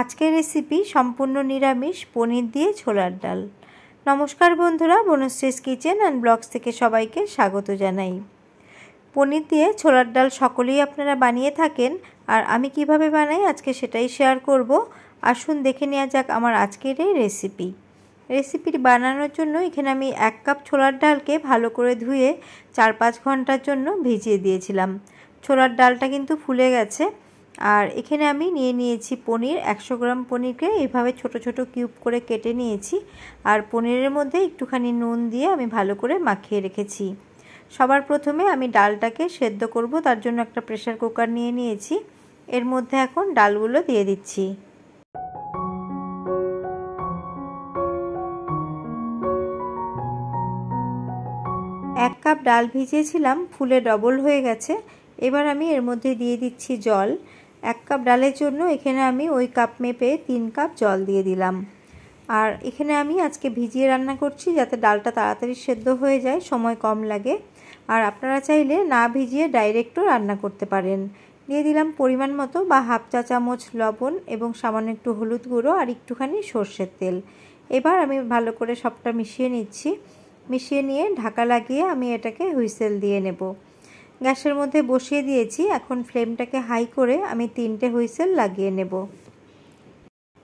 আজকের রেসিপি সম্পূর্ণ নিরামিষ পনির দিয়ে ছোলার ডাল। নমস্কার বন্ধুরা, বনশ্রীস কিচেন অ্যান্ড ব্লগস থেকে সবাইকে স্বাগত জানাই। পনির দিয়ে ছোলার ডাল সকলেই আপনারা বানিয়ে থাকেন, আর আমি কিভাবে বানাই আজকে সেটাই শেয়ার করব। আসুন দেখে নেওয়া যাক আমার আজকের এই রেসিপি বানানোর জন্য এখানে আমি 1 কাপ ছোলার ডালকে ভালো করে ধুয়ে 4-5 ঘন্টার জন্য ভিজিয়ে দিয়েছিলাম। ছোলার ডালটা কিন্তু ফুলে গেছে। আর এখানে আমি নিয়েছি পনির, 100 গ্রাম পনিরকে এইভাবে ছোট ছোট কিউব করে কেটে নিয়েছি। আর পনিরের মধ্যে একটুখানি নুন দিয়ে আমি ভালো করে মাখিয়ে রেখেছি। সবার প্রথমে আমি ডালটাকে সেদ্ধ করব, তার জন্য একটা প্রেসার কুকার নিয়ে নিয়েছি। এর মধ্যে এখন ডালগুলো দিয়ে দিচ্ছি। এক কাপ ডাল ভিজিয়েছিলাম, ফুলে ডবল হয়ে গেছে। এবার আমি এর মধ্যে দিয়ে দিচ্ছি জল। 1 কাপ ডালের জন্য এখানে আমি ওই কাপ মেপে 3 কাপ জল দিয়ে দিলাম। আর এখানে আমি আজকে ভিজিয়ে রান্না করছি যাতে ডালটা তাড়াতাড়ি সেদ্ধ হয়ে যায়, সময় কম লাগে। আর আপনারা চাইলে না ভিজিয়ে ডাইরেক্টও রান্না করতে পারেন। দিয়ে দিলাম পরিমাণ মতো বা হাফ চা চামচ লবণ এবং সামান্য একটু হলুদ গুঁড়ো আর একটুখানি সর্ষের তেল। এবার আমি ভালো করে সবটা মিশিয়ে নিচ্ছি। মিশিয়ে নিয়ে ঢাকা লাগিয়ে আমি এটাকে হুইসেল দিয়ে নেব। গ্যাসের মধ্যে বসিয়ে দিয়েছি। এখন ফ্লেমটাকে হাই করে আমি 3টে হুইসেল লাগিয়ে নেব।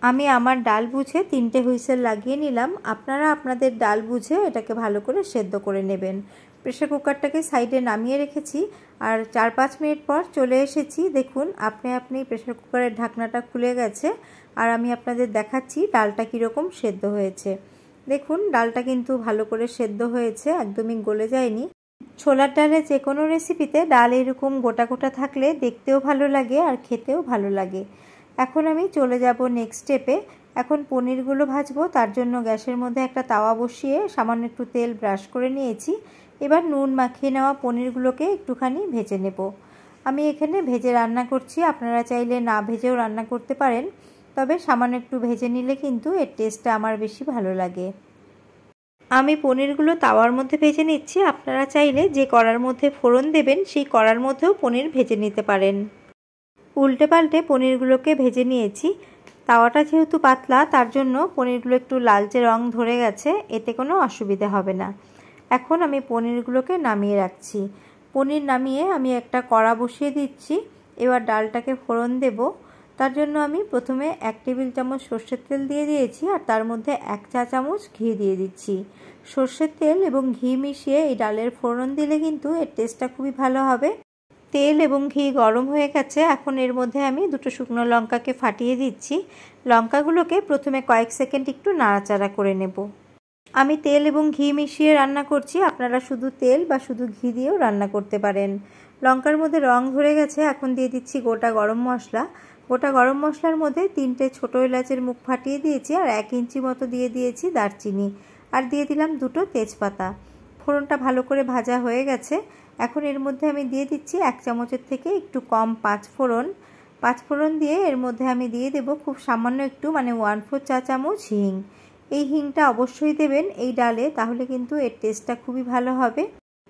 আমি আমার ডাল বুঝে 3টে হুইসেল লাগিয়ে নিলাম। আপনারা আপনাদের ডাল বুঝে এটাকে ভালো করে সেদ্ধ করে নেবেন। প্রেসার কুকারটাকে সাইডে নামিয়ে রেখেছি। আর 4-5 মিনিট পর চলে এসেছি। দেখুন আপনি প্রেসার কুকারের ঢাকনাটা খুলে গেছে। আর আমি আপনাদের দেখাচ্ছি ডালটা কীরকম সেদ্ধ হয়েছে। দেখুন ডালটা কিন্তু ভালো করে সেদ্ধ হয়েছে, একদমই গলে যায়নি। ছোলার ডালের যে কোনো রেসিপিতে ডাল এরকম গোটা গোটা থাকলে দেখতেও ভালো লাগে আর খেতেও ভালো লাগে। এখন আমি চলে যাব নেক্সট স্টেপে। এখন পনিরগুলো ভাজবো, তার জন্য গ্যাসের মধ্যে একটা তাওয়া বসিয়ে সামান্য একটু তেল ব্রাশ করে নিয়েছি। এবার নুন মাখিয়ে নেওয়া পনিরগুলোকে একটুখানি ভেজে নেব। আমি এখানে ভেজে রান্না করছি, আপনারা চাইলে না ভেজেও রান্না করতে পারেন, তবে সামান্য একটু ভেজে নিলে কিন্তু এর টেস্টটা আমার বেশি ভালো লাগে। আমি পনিরগুলো তাওয়ার মধ্যে ভেজে নিচ্ছি। আপনারা চাইলে যে কড়ার মধ্যে ফোড়ন দেবেন সেই কড়ার মধ্যেও পনির ভেজে নিতে পারেন। উল্টে পাল্টে পনিরগুলোকে ভেজে নিয়েছি। তাওয়াটা যেহেতু পাতলা তার জন্য পনিরগুলো একটু লালচে রং ধরে গেছে, এতে কোনো অসুবিধা হবে না। এখন আমি পনিরগুলোকে নামিয়ে রাখছি। পনির নামিয়ে আমি একটা কড়া বসিয়ে দিচ্ছি। এবার ডালটাকে ফোড়ন দেব। তার জন্য আমি প্রথমে 1 টেবিল চামচ সর্ষের তেল দিয়ে দিয়েছি, আর তার মধ্যে 1 চা চামচ ঘি দিয়ে দিচ্ছি। সর্ষের তেল এবং ঘি মিশিয়ে এই ডালের ফোড়ন দিলে কিন্তু এর টেস্টটা খুবই ভালো হবে। তেল এবং ঘি গরম হয়ে গেছে। এখন এর মধ্যে আমি 2টো শুকনো লঙ্কাকে ফাটিয়ে দিচ্ছি। লঙ্কাগুলোকে প্রথমে কয়েক সেকেন্ড একটু নাড়াচাড়া করে নেব। আমি তেল এবং ঘি মিশিয়ে রান্না করছি, আপনারা শুধু তেল বা শুধু ঘি দিয়েও রান্না করতে পারেন। লঙ্কার মধ্যে রং ধরে গেছে। এখন দিয়ে দিচ্ছি গোটা গরম মশলা। গোটা গরম মশলার মধ্যে 3টে ছোটো এলাচের মুখ ফাটিয়ে দিয়েছি, আর 1 ইঞ্চি মতো দিয়ে দিয়েছি দারচিনি, আর দিয়ে দিলাম 2টো তেজপাতা। ফোড়নটা ভালো করে ভাজা হয়ে গেছে। এখন এর মধ্যে আমি দিয়ে দিচ্ছি 1 চামচের থেকে একটু কম 5 ফোড়ন দিয়ে এর মধ্যে আমি দিয়ে দেব খুব সামান্য একটু, মানে 1/4 চা চামচ হিং। এই হিংটা অবশ্যই দেবেন এই ডালে, তাহলে কিন্তু এর টেস্টটা খুবই ভালো হবে।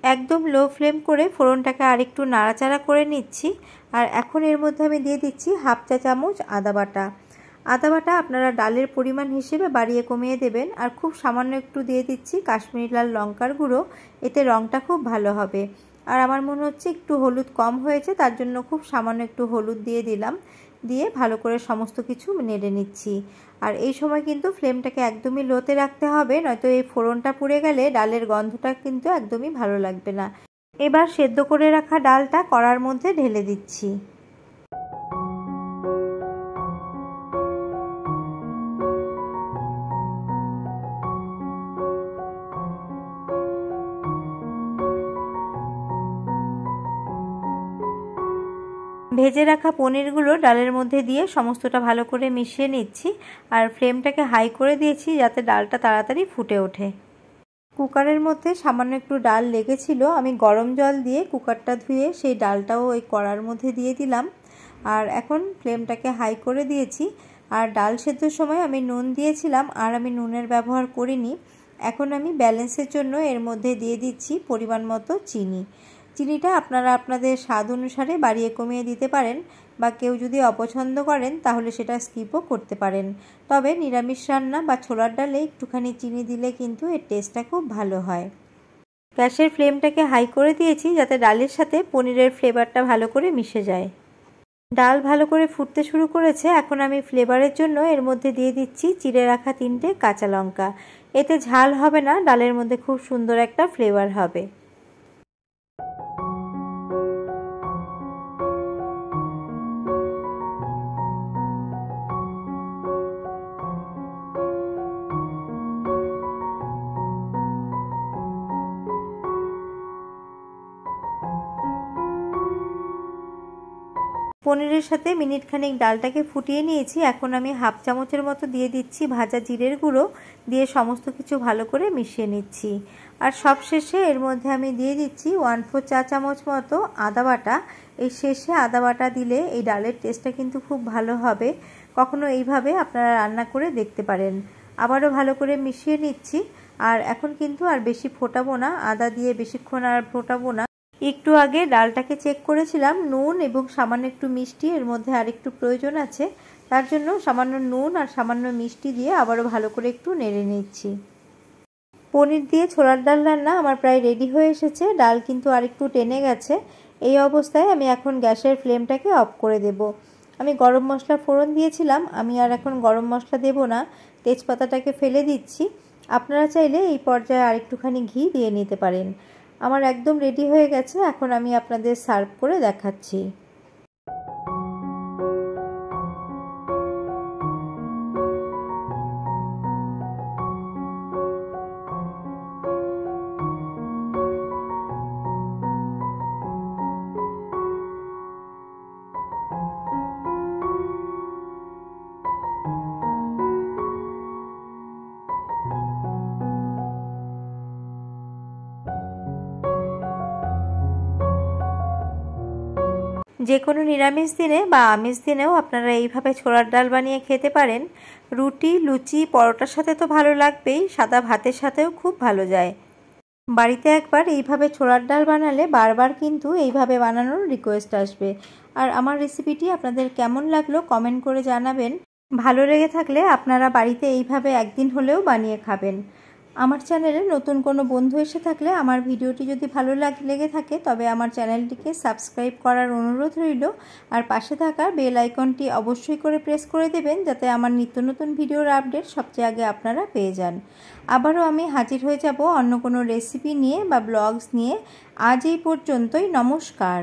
একদম লো ফ্লেম করে ফোড়নটাকে আরেকটু নাড়াচাড়া করে নিচ্ছি। আর এখন এর মধ্যে আমি দিয়ে দিচ্ছি হাফ চা চামচ আদা বাটা। আদা বাটা আপনারা ডালের পরিমাণ হিসেবে বাড়িয়ে কমিয়ে দেবেন। আর খুব সামান্য একটু দিয়ে দিচ্ছি কাশ্মীরি লাল লঙ্কার গুঁড়ো, এতে রঙটা খুব ভালো হবে। আর আমার মনে হচ্ছে একটু হলুদ কম হয়েছে, তার জন্য খুব সামান্য একটু হলুদ দিয়ে দিলাম। দিয়ে ভালো করে সমস্ত কিছু নেড়ে নিচ্ছি। আর এই সময় কিন্তু ফ্লেমটাকে একদমই লোতে রাখতে হবে, নয়তো এই ফোড়নটা পুড়ে গেলে ডালের গন্ধটা কিন্তু একদমই ভালো লাগবে না। এবার সেদ্ধ করে রাখা ডালটা কড়ার মধ্যে ঢেলে দিচ্ছি। ভেজে রাখা পনিরগুলো ডালের মধ্যে দিয়ে সমস্তটা ভালো করে মিশিয়ে নিচ্ছি। আর ফ্লেমটাকে হাই করে দিয়েছি যাতে ডালটা তাড়াতাড়ি ফুটে ওঠে। কুকারের মধ্যে সামান্য একটু ডাল লেগেছিল, আমি গরম জল দিয়ে কুকারটা ধুয়ে সেই ডালটাও ওই কড়ার মধ্যে দিয়ে দিলাম। আর এখন ফ্লেমটাকে হাই করে দিয়েছি। আর ডাল সেদ্ধর সময় আমি নুন দিয়েছিলাম, আর আমি নুনের ব্যবহার করিনি। এখন আমি ব্যালেন্সের জন্য এর মধ্যে দিয়ে দিচ্ছি পরিমাণ মতো চিনি। চিনিটা আপনারা আপনাদের স্বাদ অনুসারে বাড়িয়ে কমিয়ে দিতে পারেন, বা কেউ যদি অপছন্দ করেন তাহলে সেটা স্কিপও করতে পারেন। তবে নিরামিষ রান্না বা ছোলার ডালে একটুখানি চিনি দিলে কিন্তু এর টেস্টটা খুব ভালো হয়। গ্যাসের ফ্লেমটাকে হাই করে দিয়েছি যাতে ডালের সাথে পনিরের ফ্লেভারটা ভালো করে মিশে যায়। ডাল ভালো করে ফুটতে শুরু করেছে। এখন আমি ফ্লেভারের জন্য এর মধ্যে দিয়ে দিচ্ছি চিড়ে রাখা 3টে কাঁচা লঙ্কা। এতে ঝাল হবে না, ডালের মধ্যে খুব সুন্দর একটা ফ্লেভার হবে। পনিরের সাথে মিনিট খানেক ডালটাকে ফুটিয়ে নিয়েছি। এখন আমি হাফ চামচের মতো দিয়ে দিচ্ছি ভাজা জিরের গুঁড়ো, দিয়ে সমস্ত কিছু ভালো করে মিশিয়ে নিচ্ছি। আর সবশেষে এর মধ্যে আমি দিয়ে দিচ্ছি 1/4 চা চামচ মতো আদা বাটা। এই শেষে আদা বাটা দিলে এই ডালের টেস্টটা কিন্তু খুব ভালো হবে। কখনো এইভাবে আপনারা রান্না করে দেখতে পারেন। আবারও ভালো করে মিশিয়ে নিচ্ছি। আর এখন কিন্তু আর বেশি ফোটাবো না, আদা দিয়ে বেশিক্ষণ আর ফোটাবো না। একটু আগে ডালটাকে চেক করেছিলাম, নুন এবং সামান্য একটু মিষ্টি এর মধ্যে আরেকটু প্রয়োজন আছে, তার জন্য সামান্য নুন আর সামান্য মিষ্টি দিয়ে আবারও ভালো করে একটু নেড়ে নিচ্ছি। পনির দিয়ে ছোলার ডাল রান্না আমার প্রায় রেডি হয়ে এসেছে। ডাল কিন্তু আরেকটু টেনে গেছে। এই অবস্থায় আমি এখন গ্যাসের ফ্লেমটাকে অফ করে দেব। আমি গরম মশলা ফোড়ন দিয়েছিলাম, আমি আর এখন গরম মশলা দেব না, তেজপাতাটাকে ফেলে দিচ্ছি। আপনারা চাইলে এই পর্যায়ে আরেকটুখানি ঘি দিয়ে নিতে পারেন। আমার একদম রেডি হয়ে গেছে। এখন আমি আপনাদের সার্ভ করে দেখাচ্ছি। যে কোনো নিরামিষ দিনে বা আমিষ দিনেও আপনারা এইভাবে ছোলার ডাল বানিয়ে খেতে পারেন। রুটি, লুচি, পরোটার সাথে তো ভালো লাগবেই, সাদা ভাতের সাথেও খুব ভালো যায়। বাড়িতে একবার এইভাবে ছোলার ডাল বানালে বারবার কিন্তু এইভাবে বানানোর রিকোয়েস্ট আসবে। আর আমার রেসিপিটি আপনাদের কেমন লাগলো কমেন্ট করে জানাবেন। ভালো লেগে থাকলে আপনারা বাড়িতে এইভাবে একদিন হলেও বানিয়ে খাবেন। আমার চ্যানেলে নতুন কোনো বন্ধু এসে থাকলে আমার ভিডিওটি যদি ভালো লেগে থাকে তবে আমার চ্যানেলটিকে সাবস্ক্রাইব করার অনুরোধ রইল। আর পাশে থাকা বেল আইকনটি অবশ্যই করে প্রেস করে দেবেন যাতে আমার নিত্য নতুন ভিডিওর আপডেট সবচেয়ে আগে আপনারা পেয়ে যান। আবারও আমি হাজির হয়ে যাব অন্য কোনো রেসিপি নিয়ে বা ব্লগস নিয়ে। আজ এই পর্যন্তই, নমস্কার।